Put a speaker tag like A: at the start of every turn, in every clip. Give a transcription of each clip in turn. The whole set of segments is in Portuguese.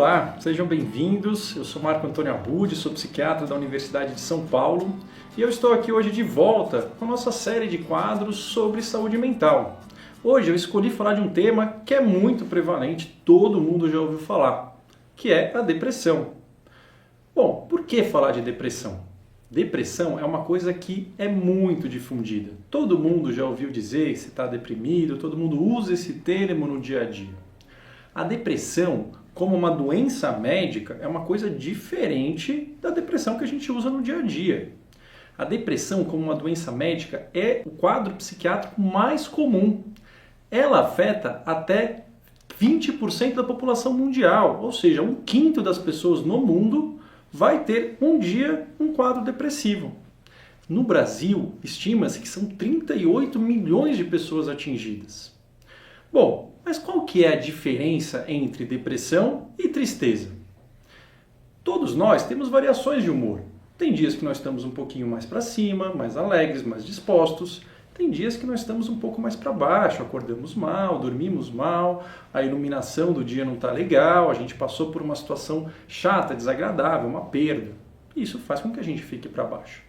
A: Olá, sejam bem-vindos. Eu sou Marco Antônio Abud, sou psiquiatra da Universidade de São Paulo e eu estou aqui hoje de volta com a nossa série de quadros sobre saúde mental. Hoje eu escolhi falar de um tema que é muito prevalente, todo mundo já ouviu falar, que é a depressão. Bom, por que falar de depressão? Depressão é uma coisa que é muito difundida. Todo mundo já ouviu dizer que você está deprimido, todo mundo usa esse termo no dia a dia. A depressão, como uma doença médica, é uma coisa diferente da depressão que a gente usa no dia a dia. A depressão, como uma doença médica, é o quadro psiquiátrico mais comum. Ela afeta até 20% da população mundial, ou seja, 1/5 das pessoas no mundo vai ter um dia um quadro depressivo. No Brasil, estima-se que são 38 milhões de pessoas atingidas. Bom, mas qual que é a diferença entre depressão e tristeza? Todos nós temos variações de humor. Tem dias que nós estamos um pouquinho mais para cima, mais alegres, mais dispostos. Tem dias que nós estamos um pouco mais para baixo, acordamos mal, dormimos mal, a iluminação do dia não está legal, a gente passou por uma situação chata, desagradável, uma perda. Isso faz com que a gente fique para baixo.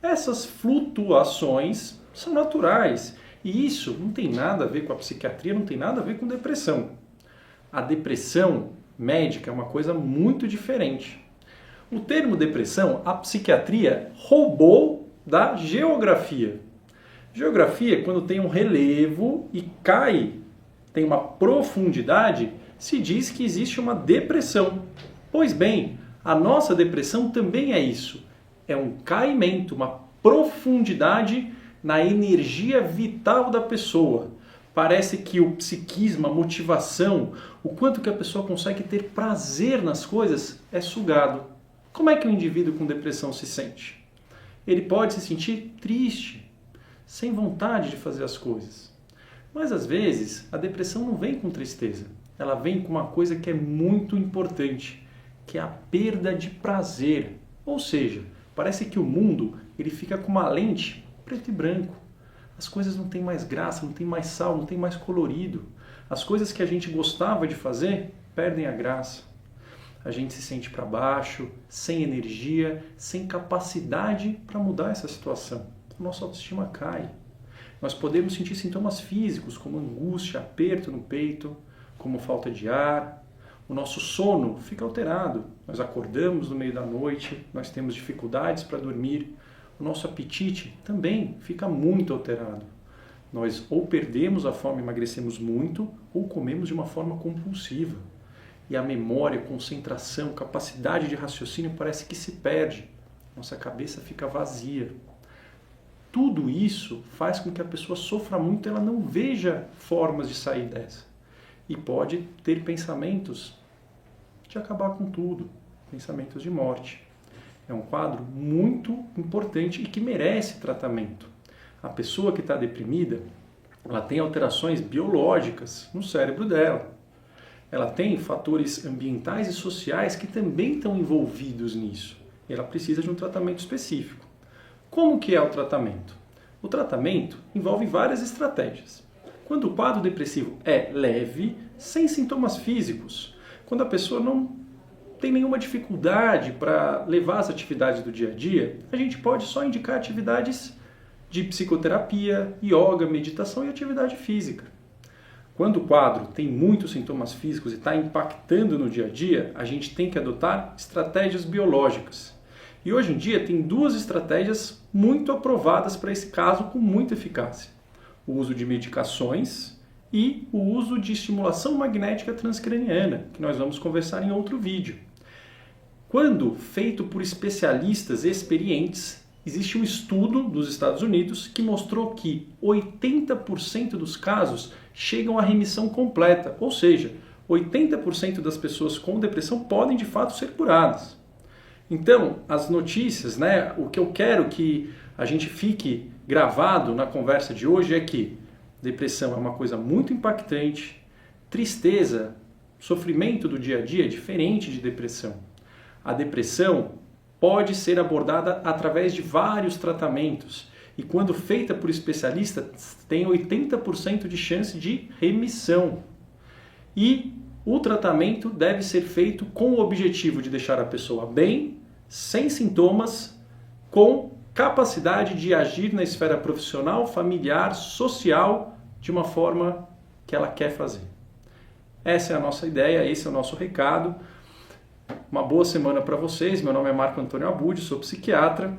A: Essas flutuações são naturais e isso não tem nada a ver com a psiquiatria, não tem nada a ver com depressão. A depressão médica é uma coisa muito diferente. O termo depressão, a psiquiatria roubou da geografia. Geografia, quando tem um relevo e cai, tem uma profundidade, se diz que existe uma depressão. Pois bem, a nossa depressão também é isso. É um caimento, uma profundidade na energia vital da pessoa. Parece que o psiquismo, a motivação, o quanto que a pessoa consegue ter prazer nas coisas é sugado. Como é que o indivíduo com depressão se sente? Ele pode se sentir triste, sem vontade de fazer as coisas. Mas às vezes a depressão não vem com tristeza, ela vem com uma coisa que é muito importante, que é a perda de prazer. Ou seja, parece que o mundo ele fica com uma lente preto e branco. As coisas não têm mais graça, não tem mais sal, não tem mais colorido. As coisas que a gente gostava de fazer perdem a graça. A gente se sente para baixo, sem energia, sem capacidade para mudar essa situação. Nossa autoestima cai. Nós podemos sentir sintomas físicos, como angústia, aperto no peito, como falta de ar. O nosso sono fica alterado. Nós acordamos no meio da noite, nós temos dificuldades para dormir. O nosso apetite também fica muito alterado. Nós ou perdemos a fome, emagrecemos muito, ou comemos de uma forma compulsiva. E a memória, concentração, capacidade de raciocínio parece que se perde. Nossa cabeça fica vazia. Tudo isso faz com que a pessoa sofra muito, ela não veja formas de sair dessa. E pode ter pensamentos de acabar com tudo, pensamentos de morte. É um quadro muito importante e que merece tratamento. A pessoa que está deprimida, ela tem alterações biológicas no cérebro dela. Ela tem fatores ambientais e sociais que também estão envolvidos nisso. E ela precisa de um tratamento específico. Como que é o tratamento? O tratamento envolve várias estratégias. Quando o quadro depressivo é leve, sem sintomas físicos, quando a pessoa não tem nenhuma dificuldade para levar as atividades do dia a dia, a gente pode só indicar atividades de psicoterapia, yoga, meditação e atividade física. Quando o quadro tem muitos sintomas físicos e está impactando no dia a dia, a gente tem que adotar estratégias biológicas. E hoje em dia tem duas estratégias muito aprovadas para esse caso com muita eficácia. O uso de medicações e o uso de estimulação magnética transcraniana, que nós vamos conversar em outro vídeo. Quando feito por especialistas experientes, existe um estudo dos Estados Unidos que mostrou que 80% dos casos chegam à remissão completa, ou seja, 80% das pessoas com depressão podem de fato ser curadas. Então, as notícias, o que eu quero que a gente fique gravado na conversa de hoje é que depressão é uma coisa muito impactante, tristeza, sofrimento do dia a dia é diferente de depressão. A depressão pode ser abordada através de vários tratamentos e quando feita por especialistas tem 80% de chance de remissão. E O tratamento deve ser feito com o objetivo de deixar a pessoa bem, sem sintomas, com capacidade de agir na esfera profissional, familiar, social, de uma forma que ela quer fazer. Essa é a nossa ideia, esse é o nosso recado. Uma boa semana para vocês. Meu nome é Marco Antônio Abud, sou psiquiatra.